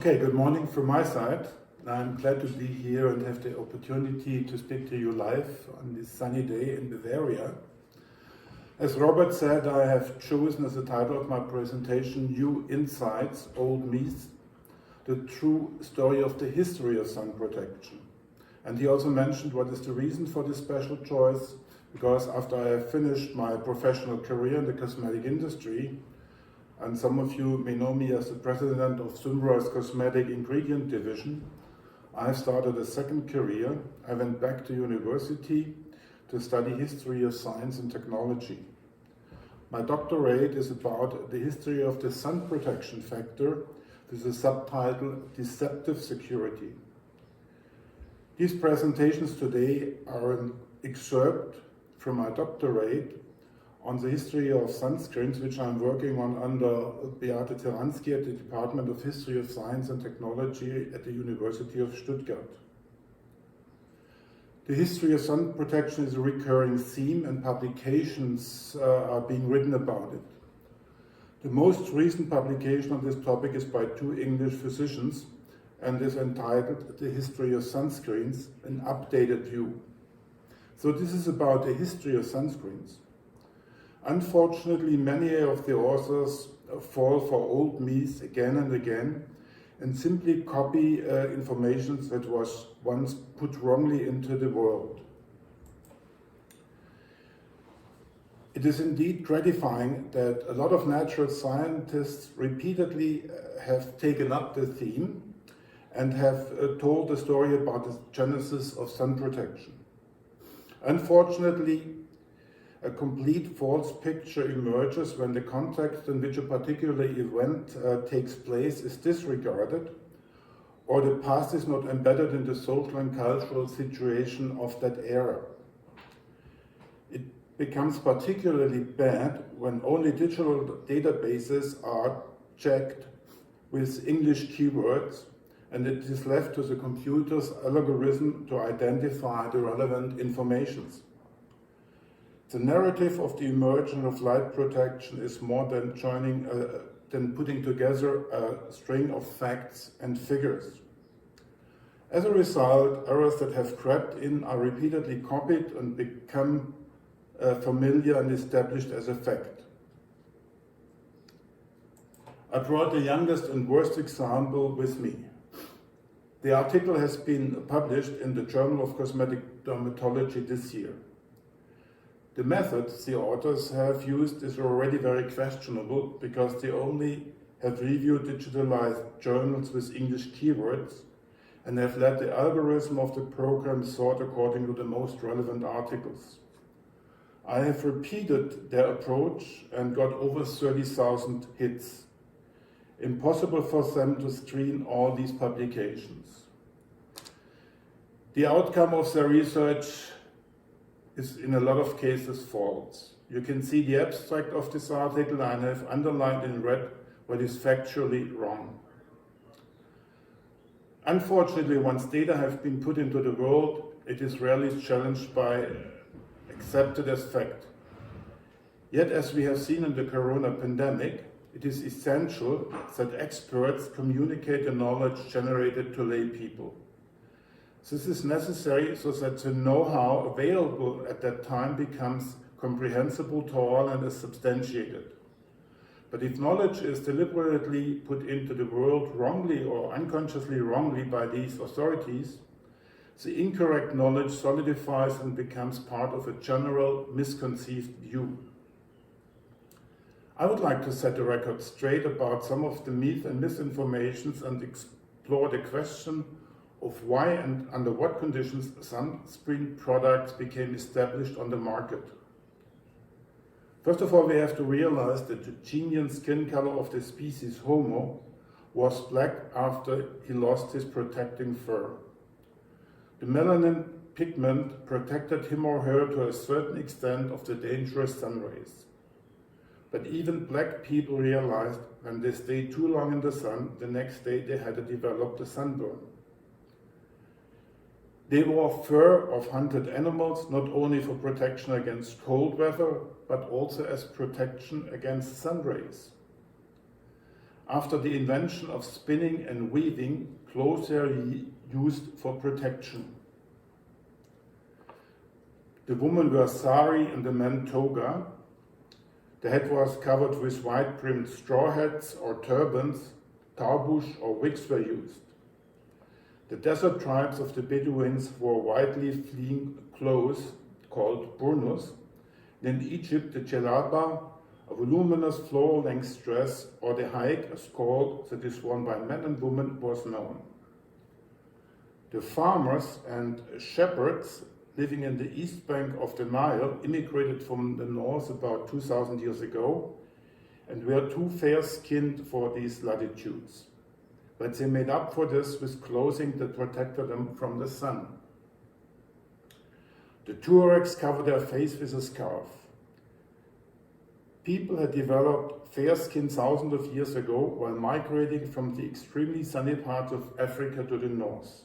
Okay, good morning from my side. I'm glad to be here and have the opportunity to speak to you live on this sunny day in Bavaria. As Robert said, I have chosen as the title of my presentation, New Insights, Old Myths, the true story of the history of sun protection. And he also mentioned what is the reason for this special choice, because after I have finished my professional career in the cosmetic industry, and some of you may know me as the president of Symra's Cosmetic Ingredient Division, I have started a second career. I went back to university to study history of science and technology. My doctorate is about the history of the sun protection factor with the subtitle Deceptive Security. These presentations today are an excerpt from my doctorate on the history of sunscreens, which I'm working on under Beate Teransky at the Department of History of Science and Technology at the University of Stuttgart. The history of sun protection is a recurring theme, and publications are being written about it. The most recent publication on this topic is by two English physicians and is entitled The History of Sunscreens, an Updated View. So this is about the history of sunscreens. Unfortunately, many of the authors fall for old myths again and again and simply copy information that was once put wrongly into the world. It is indeed gratifying that a lot of natural scientists repeatedly have taken up the theme and have told the story about the genesis of sun protection. Unfortunately, a complete false picture emerges when the context in which a particular event takes place is disregarded, or the past is not embedded in the social and cultural situation of that era. It becomes particularly bad when only digital databases are checked with English keywords, and it is left to the computer's algorithm to identify the relevant informations. The narrative of the emergence of light protection is more than putting together a string of facts and figures. As a result, errors that have crept in are repeatedly copied and become familiar and established as a fact. I brought the youngest and worst example with me. The article has been published in the Journal of Cosmetic Dermatology this year. The methods the authors have used is already very questionable because they only have reviewed digitalized journals with English keywords and have let the algorithm of the program sort according to the most relevant articles. I have repeated their approach and got over 30,000 hits. Impossible for them to screen all these publications. The outcome of their research is in a lot of cases false. You can see the abstract of this article, and I have underlined in red what is factually wrong. Unfortunately, once data have been put into the world, it is rarely challenged by accepted as fact. Yet, as we have seen in the corona pandemic, it is essential that experts communicate the knowledge generated to lay people. This is necessary so that the know-how available at that time becomes comprehensible to all and is substantiated. But if knowledge is deliberately put into the world wrongly or unconsciously wrongly by these authorities, the incorrect knowledge solidifies and becomes part of a general misconceived view. I would like to set the record straight about some of the myths and misinformations and explore the question of why and under what conditions sunscreen products became established on the market. First of all, we have to realize that the genuine skin color of the species Homo was black after he lost his protecting fur. The melanin pigment protected him or her to a certain extent of the dangerous sun rays. But even black people realized when they stayed too long in the sun, the next day they had to develop a sunburn. They wore fur of hunted animals, not only for protection against cold weather, but also as protection against sun rays. After the invention of spinning and weaving, clothes were used for protection. The women wore sari and the men toga. The head was covered with white-brimmed straw hats or turbans. Tarbush or wigs were used. The desert tribes of the Bedouins wore widely fleeing clothes called burnous. In Egypt, the djellaba, a voluminous floor-length dress, or the haik, a shawl that is worn by men and women, was known. The farmers and shepherds living in the east bank of the Nile immigrated from the north about 2,000 years ago and were too fair-skinned for these latitudes. But they made up for this with clothing that protected them from the sun. The Tuaregs covered their face with a scarf. People had developed fair skin thousands of years ago while migrating from the extremely sunny parts of Africa to the north.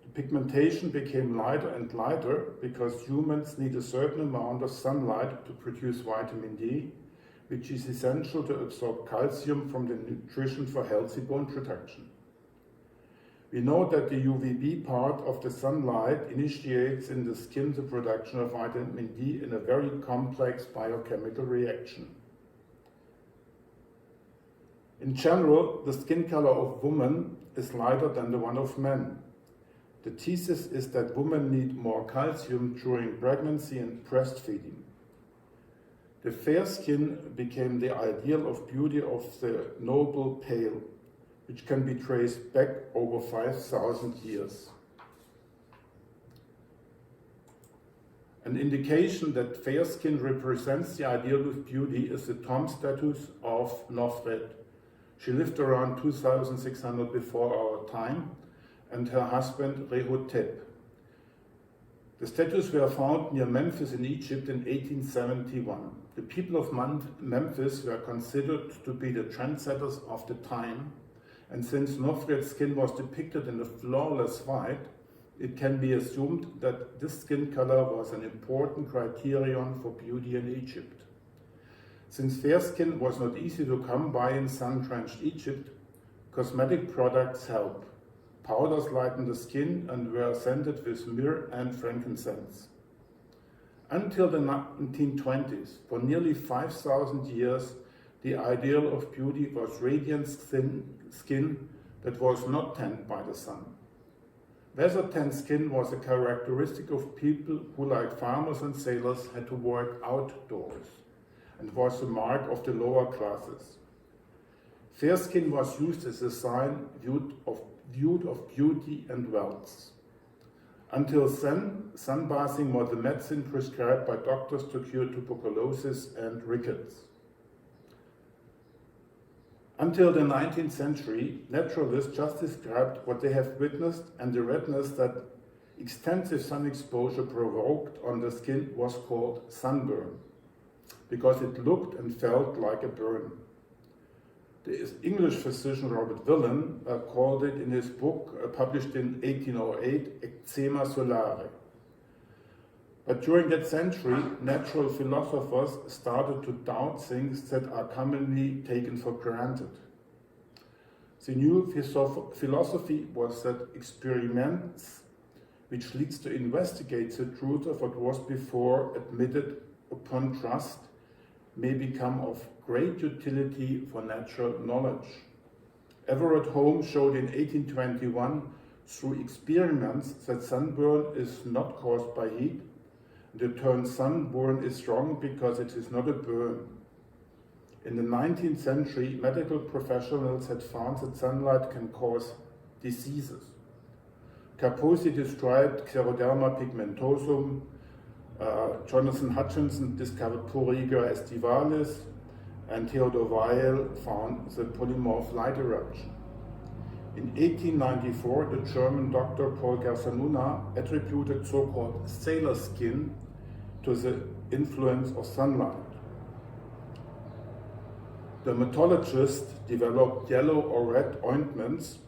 The pigmentation became lighter and lighter because humans need a certain amount of sunlight to produce vitamin D, which is essential to absorb calcium from the nutrition for healthy bone protection. We know that the UVB part of the sunlight initiates in the skin the production of vitamin D in a very complex biochemical reaction. In general, the skin color of women is lighter than the one of men. The thesis is that women need more calcium during pregnancy and breastfeeding. The fair skin became the ideal of beauty of the noble pale, which can be traced back over 5,000 years. An indication that fair skin represents the ideal of beauty is the tomb statues of Nofret. She lived around 2,600 before our time, and her husband Rehotep. The statues were found near Memphis in Egypt in 1871. The people of Memphis were considered to be the trendsetters of the time, and since Nofret's skin was depicted in a flawless white, it can be assumed that this skin color was an important criterion for beauty in Egypt. Since fair skin was not easy to come by in sun-drenched Egypt, cosmetic products help. Powders lightened the skin and were scented with myrrh and frankincense. Until the 1920s, for nearly 5,000 years, the ideal of beauty was radiant skin that was not tanned by the sun. Weather-tanned skin was a characteristic of people who, like farmers and sailors, had to work outdoors, and was the mark of the lower classes. Fair skin was used as a sign viewed of beauty and wealth. Until then, sunbathing was the medicine prescribed by doctors to cure tuberculosis and rickets. Until the 19th century, naturalists just described what they have witnessed, and the redness that extensive sun exposure provoked on the skin was called sunburn, because it looked and felt like a burn. The English physician Robert Villen called it in his book, published in 1808, eczema solare. But during that century, natural philosophers started to doubt things that are commonly taken for granted. The new philosophy was that experiments, which leads to investigate the truth of what was before admitted upon trust, may become of great utility for natural knowledge. Everett Home showed in 1821 through experiments that sunburn is not caused by heat. The term sunburn is wrong because it is not a burn. In the 19th century, medical professionals had found that sunlight can cause diseases. Kaposi described Xeroderma pigmentosum, Jonathan Hutchinson discovered Poriga estivalis, and Theodor Weil found the polymorph light eruption. In 1894, the German doctor Paul Gersanuna attributed so-called sailor skin to the influence of sunlight. Dermatologists developed yellow or red ointments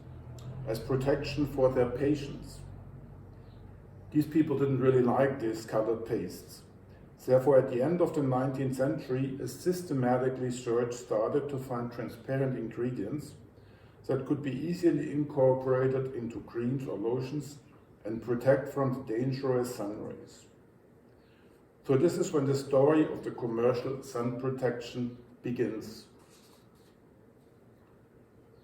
as protection for their patients. These people didn't really like these colored pastes. Therefore, at the end of the 19th century, a systematic research started to find transparent ingredients that could be easily incorporated into creams or lotions and protect from the dangerous sun rays. So this is when the story of the commercial sun protection begins.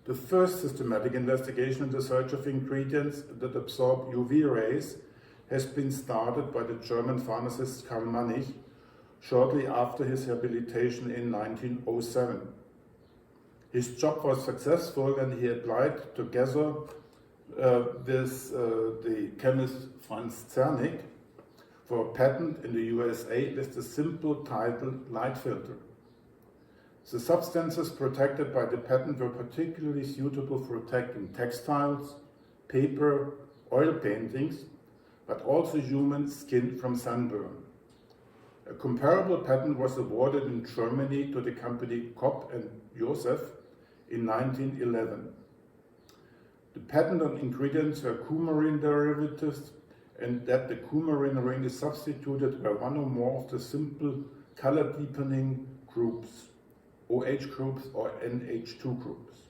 The first systematic investigation in the search of ingredients that absorb UV rays has been started by the German pharmacist Karl Mannich shortly after his rehabilitation in 1907. His job was successful and he applied together the chemist Franz Zernig for a patent in the USA with the simple title light filter. The substances protected by the patent were particularly suitable for protecting textiles, paper, oil paintings, but also human skin from sunburn. A comparable patent was awarded in Germany to the company Kopp and Joseph in 1911. The patent on ingredients were coumarin derivatives, and that the coumarin ring is substituted by one or more of the simple color deepening groups, OH groups or NH2 groups.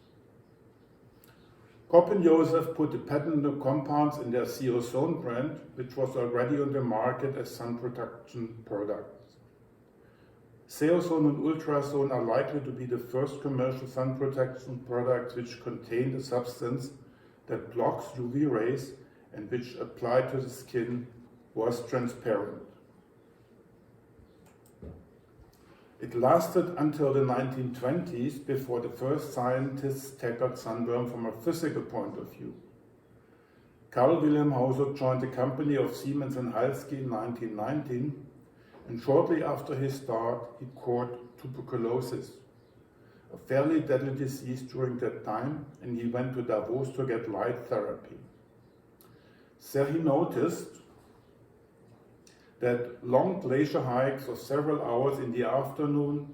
Kopp and Joseph put the patented compounds in their Ceozone brand, which was already on the market as sun protection products. Ceozone and Ultrazone are likely to be the first commercial sun protection products which contain a substance that blocks UV rays and which, applied to the skin, was transparent. It lasted until the 1920s before the first scientists tackled sunburn from a physical point of view. Karl Wilhelm Hauser joined the company of Siemens and Halski in 1919, and shortly after his start he caught tuberculosis, a fairly deadly disease during that time, and he went to Davos to get light therapy. There he noticed that long glacier hikes of several hours in the afternoon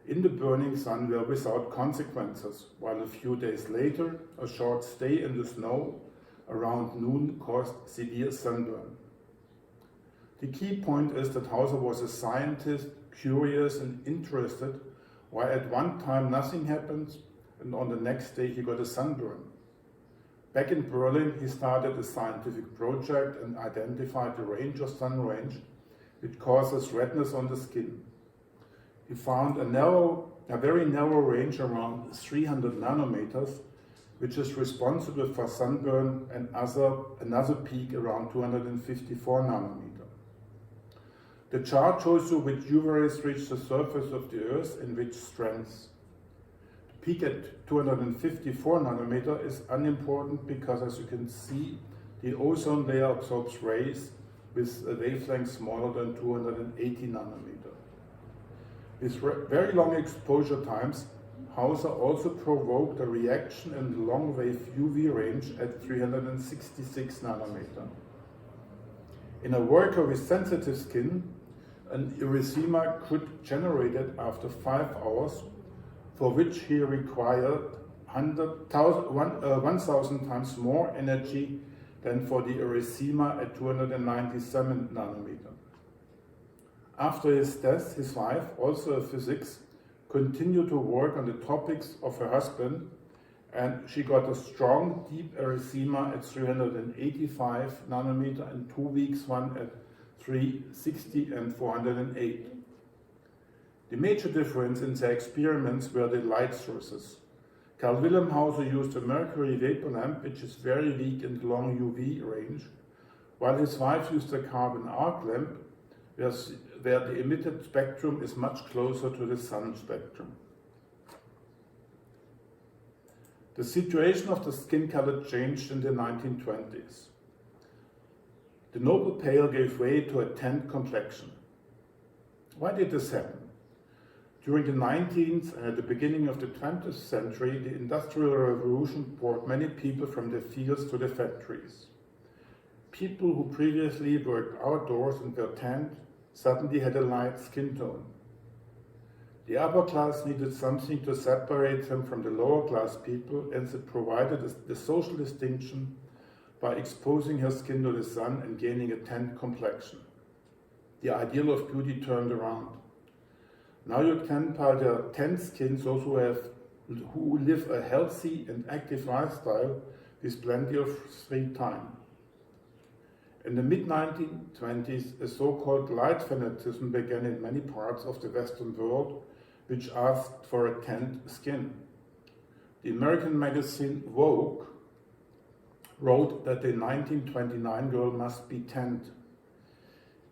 in the burning sun were without consequences, while a few days later a short stay in the snow around noon caused severe sunburn. The key point is that Hauser was a scientist, curious and interested, while at one time nothing happened and on the next day he got a sunburn. Back in Berlin, he started a scientific project and identified the range of sun range which causes redness on the skin. He found a very narrow range around 300 nanometers, which is responsible for sunburn, and another peak around 254 nanometers. The chart shows you which UV rays reach the surface of the Earth and which strengths. Peak at 254 nanometer is unimportant because, as you can see, the ozone layer absorbs rays with a wavelength smaller than 280 nanometer. With very long exposure times, Hauser also provoked a reaction in the long wave UV range at 366 nanometer. In a worker with sensitive skin, an erythema could generate it after 5 hours, for which he required 1,000 times more energy than for the erythema at 297 nanometer. After his death, his wife, also a physicist, continued to work on the topics of her husband, and she got a strong, deep erythema at 385 nanometer and 2 weeks one at 360 and 408. The major difference in their experiments were the light sources. Karl Wilhelm Hauser used a mercury vapor lamp, which is very weak in the long UV range, while his wife used a carbon arc lamp, where the emitted spectrum is much closer to the sun spectrum. The situation of the skin color changed in the 1920s. The noble pale gave way to a tanned complexion. Why did this happen? During the 19th and at the beginning of the 20th century, the Industrial Revolution brought many people from the fields to the factories. People who previously worked outdoors and were tanned suddenly had a light skin tone. The upper class needed something to separate them from the lower class people, and it provided the social distinction by exposing her skin to the sun and gaining a tanned complexion. the ideal of beauty turned around. Now you can buy the tan skin, those who live a healthy and active lifestyle with plenty of free time. In the mid-1920s, a so-called light fanaticism began in many parts of the Western world, which asked for a tanned skin. The American magazine Vogue wrote that a 1929 girl must be tanned.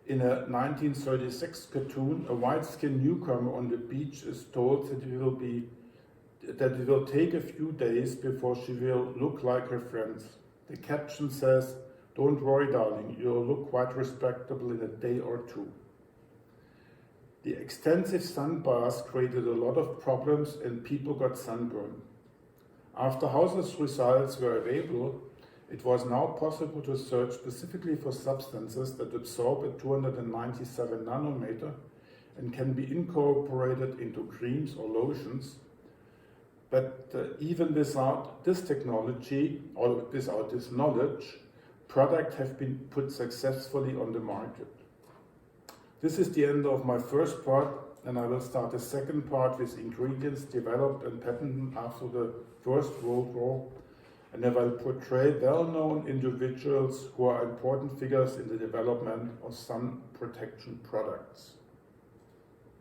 In a 1936 cartoon, a white-skinned newcomer on the beach is told that it will take a few days before she will look like her friends. The caption says, "Don't worry, darling, you'll look quite respectable in a day or two." The extensive sun baths created a lot of problems and people got sunburned. After Hauser's results were available, it was now possible to search specifically for substances that absorb at 297 nanometer and can be incorporated into creams or lotions. But even without this technology or without this knowledge, products have been put successfully on the market. This is the end of my first part, and I will start the second part with ingredients developed and patented after the First World War, and I will portray well-known individuals who are important figures in the development of sun protection products.